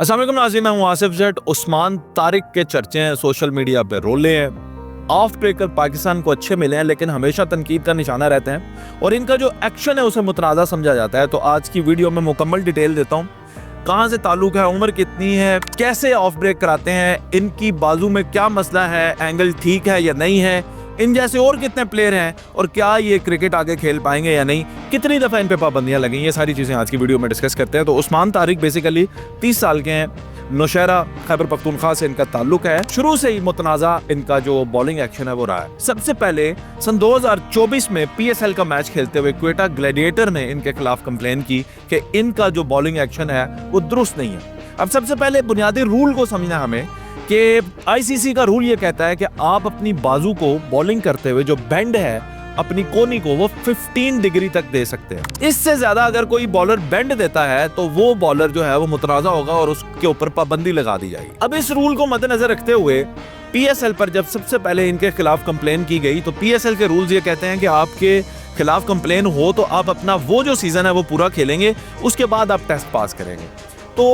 अस्सलाम वालेकुम नाज़रीन, मैं हूं आसिफ जट। उस्मान तारिक के चर्चे हैं सोशल मीडिया पे, रोले हैं। ऑफ ब्रेकर पाकिस्तान को अच्छे मिले हैं लेकिन हमेशा तनकीद का निशाना रहते हैं और इनका जो एक्शन है उसे मुतनाज़ा समझा जाता है। तो आज की वीडियो में मुकम्मल डिटेल देता हूँ, कहाँ से ताल्लुक है, उम्र कितनी है, कैसे ऑफ ब्रेक कराते हैं, इनकी बाजू में क्या मसला है, एंगल ठीक है या नहीं है, इन जैसे और कितने प्लेयर हैं और क्या ये क्रिकेट आगे खेल पाएंगे या नहीं, कितनी दफ़ा इन पे पाबंदियां लगी, ये सारी चीज़ें आज की वीडियो में डिस्कस करते हैं। तो उस्मान तारिक बेसिकली 30 साल के हैं, नौशहरा खैबर पख्तूनख्वा से इनका ताल्लुक है। शुरू से ही मुतनाज़ा इनका जो बॉलिंग एक्शन है वो रहा है। सबसे पहले सन 2024 में PSL का मैच खेलते हुए क्वेटा ग्लैडिएटर ने इनके खिलाफ कंप्लेन की कि इनका जो बॉलिंग एक्शन है वो दुरुस्त नहीं है। अब सबसे पहले बुनियादी रूल को समझना हमें कि ICC का रूल ये कहता है कि आप अपनी बाजू को बॉलिंग करते हुए जो बेंड है अपनी कोनी को वो 15 डिग्री तक दे सकते हैं। इससे ज्यादा अगर कोई बॉलर बेंड देता है तो वो बॉलर जो है वो मुतनाज़ा होगा और उसके ऊपर पाबंदी लगा दी जाएगी। अब इस रूल को मद्देनजर रखते हुए PSL पर जब सबसे पहले इनके खिलाफ कंप्लेन की गई तो PSL के रूल्स ये कहते हैं कि आपके खिलाफ कंप्लेन हो तो आप अपना वो जो सीजन है वो पूरा खेलेंगे, उसके बाद आप टेस्ट पास करेंगे। तो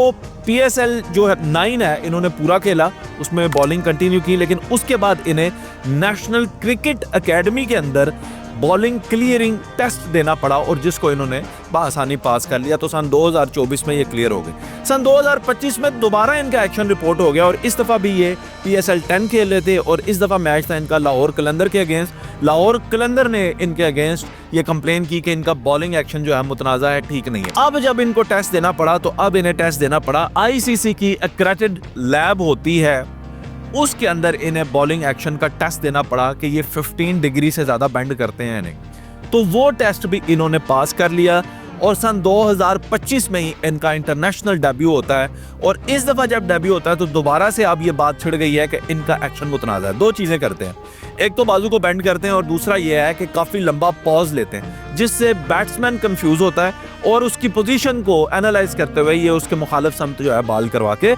PSL जो है 9 है, इन्होंने पूरा खेला, उसमें बॉलिंग कंटिन्यू की, लेकिन उसके बाद इन्हें नेशनल क्रिकेट एकेडमी के अंदर बॉलिंग क्लियरिंग टेस्ट देना पड़ा और जिसको इन्होंने बआसानी पास कर लिया। तो सन 2024 में ये क्लियर हो गए। सन 2025 में दोबारा इनका एक्शन रिपोर्ट हो गया और इस दफ़ा भी ये PSL 10 खेल रहे थे और इस दफ़ा मैच था इनका लाहौर कलंदर के अगेंस्ट। लाहौर कलंदर ने इनके अगेंस्ट ये कंप्लेन की कि इनका बॉलिंग एक्शन जो है मुतनाज़ा है, ठीक नहीं है। अब जब इनको टेस्ट देना पड़ा तो अब इन्हें टेस्ट देना पड़ा ICC की एक्रेडिटेड लैब होती है, उसके अंदर इन्हें बॉलिंग एक्शन का टेस्ट देना पड़ा कि ये 15 डिग्री से ज़्यादा बेंड करते हैं नहीं। तो वो टेस्ट भी इन्होंने पास कर लिया और सन 2025 में ही इनका इंटरनेशनल डेब्यू होता है। और इस दफ़ा जब डेब्यू होता है तो दोबारा से अब ये बात छिड़ गई है कि इनका एक्शन मुतनाज़ा है। दो चीज़ें करते हैं, एक तो बाजू को बेंड करते हैं और दूसरा ये है कि काफ़ी लंबा पॉज लेते हैं जिससे बैट्समैन कंफ्यूज होता है और उसकी पोजीशन को एनालाइज करते हुए ये उसके मुखालिफ समत जो है बाल करवा के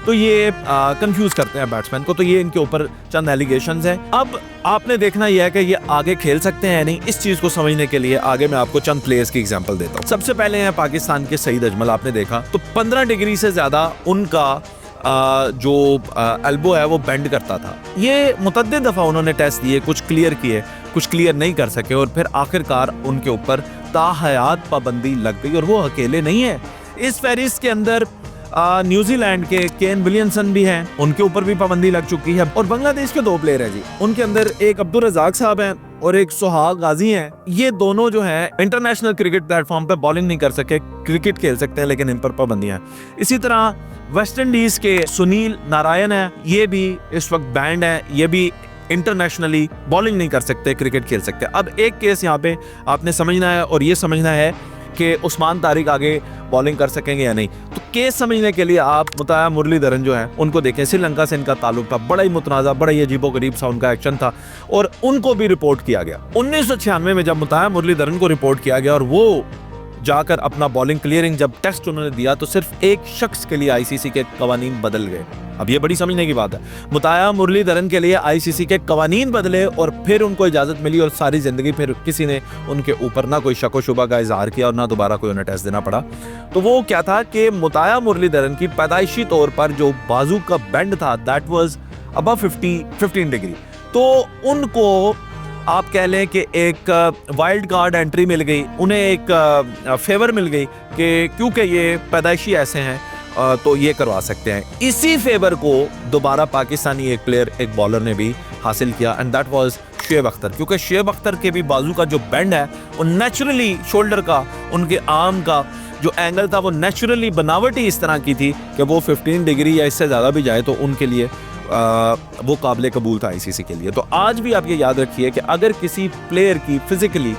तो ये कंफ्यूज करते हैं बैट्समैन को। तो ये इनके ऊपर चंद एलिगेशंस हैं। अब आपने देखना यह है कि ये आगे खेल सकते हैं नहीं। इस चीज़ को समझने के लिए आगे मैं आपको चंद प्लेयर्स की एग्जांपल देता हूँ। सबसे पहले हैं पाकिस्तान के सईद अजमल। आपने देखा तो 15 डिग्री से ज़्यादा उनका जो एल्बो है वो बेंड करता था। ये मुतअद्दिद दफ़ा उन्होंने टेस्ट दिए, कुछ क्लियर किए, कुछ क्लियर नहीं कर सके और फिर आखिरकार उनके ऊपर ताहयात पाबंदी लग गई। और वो अकेले नहीं है, इस फहरिस्त के अंदर न्यूजीलैंड के केन विलियमसन भी हैं, उनके ऊपर भी पाबंदी लग चुकी है। और बांग्लादेश के 2 प्लेयर हैं जी, उनके अंदर एक अब्दुल रज़ाक साहब हैं और एक सुहाग गाजी हैं। ये दोनों जो हैं इंटरनेशनल क्रिकेट प्लेटफॉर्म पे बॉलिंग नहीं कर सके, क्रिकेट खेल सकते हैं लेकिन इन पर पाबंदियां हैं। इसी तरह वेस्ट इंडीज के सुनील नारायण हैं, ये भी इस वक्त बैंड हैं, ये भी इंटरनेशनली बॉलिंग नहीं कर सकते, क्रिकेट खेल सकते। अब एक केस यहाँ पे आपने समझना है और ये समझना है कि उस्मान तारिक आगे बॉलिंग कर सकेंगे या नहीं। तो केस समझने के लिए आप मुताया मुरलीधरन जो है उनको देखें। श्रीलंका से इनका ताल्लुक था, बड़ा ही मुतनाज़ा, बड़ा ही अजीबोगरीब सा उनका एक्शन था और उनको भी रिपोर्ट किया गया। 1996 में जब मुताया मुरलीधरन को रिपोर्ट किया गया और वो जाकर अपना बॉलिंग क्लियरिंग जब टेस्ट उन्होंने दिया तो सिर्फ एक शख्स के लिए ICC के कवानीन बदल गए। अब ये बड़ी समझने की बात है, मुताया मुरलीधरन के लिए ICC के कवानीन बदले और फिर उनको इजाज़त मिली और सारी ज़िंदगी फिर किसी ने उनके ऊपर ना कोई शक व शुबा का इजहार किया और ना दोबारा कोई उन्हें टेस्ट देना पड़ा। तो वो क्या था कि मुताया मुरलीधरन की पैदाइशी तौर पर जो बाजू का बेंड था दैट वाज अबव 15 डिग्री। तो उनको आप कह लें कि एक वाइल्ड कार्ड एंट्री मिल गई, उन्हें एक फेवर मिल गई कि क्योंकि ये पैदाइशी ऐसे हैं तो ये करवा सकते हैं। इसी फेवर को दोबारा पाकिस्तानी एक प्लेयर, एक बॉलर ने भी हासिल किया and that was Shoaib Akhtar. क्योंकि शुएब अख्तर के भी बाजू का जो बेंड है वो नेचुरली शोल्डर का, उनके आर्म का जो एंगल था वो नेचुरली बनावटी इस तरह की थी कि वो 15 डिग्री या इससे ज़्यादा भी जाए तो उनके लिए वो काबिल कबूल था ICC के लिए। तो आज भी आप ये याद रखिए कि अगर किसी प्लेयर की फिजिकली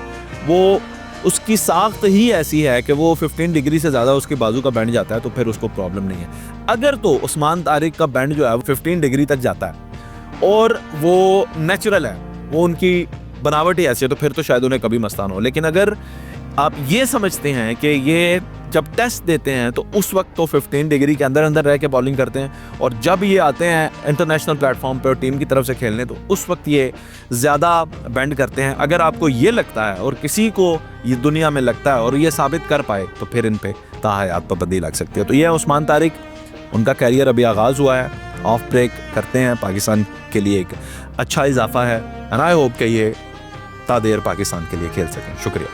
वो उसकी साख्त ही ऐसी है कि वो 15 डिग्री से ज़्यादा उसकी बाजू का बैंड जाता है तो फिर उसको प्रॉब्लम नहीं है। अगर तो उस्मान तारिक का बैंड जो है वो 15 डिग्री तक जाता है और वो नेचुरल है, वो उनकी बनावट ही ऐसी है तो फिर तो शायद उन्हें कभी मस्तान हो। लेकिन अगर आप ये समझते हैं कि ये जब टेस्ट देते हैं तो उस वक्त तो 15 डिग्री के अंदर अंदर रह के बॉलिंग करते हैं और जब ये आते हैं इंटरनेशनल प्लेटफॉर्म पे और टीम की तरफ से खेलने तो उस वक्त ये ज़्यादा बेंड करते हैं। अगर आपको ये लगता है और किसी को ये दुनिया में लगता है और ये साबित कर पाए तो फिर इन पे ताहयात पाबंदी लग सकती है। तो ये है उस्मान तारिक, उनका कैरियर अभी आगाज़ हुआ है, ऑफ ब्रेक करते हैं, पाकिस्तान के लिए एक अच्छा इजाफा है। एंड आई होप कि ये तादेर पाकिस्तान के लिए खेल सकें। शुक्रिया।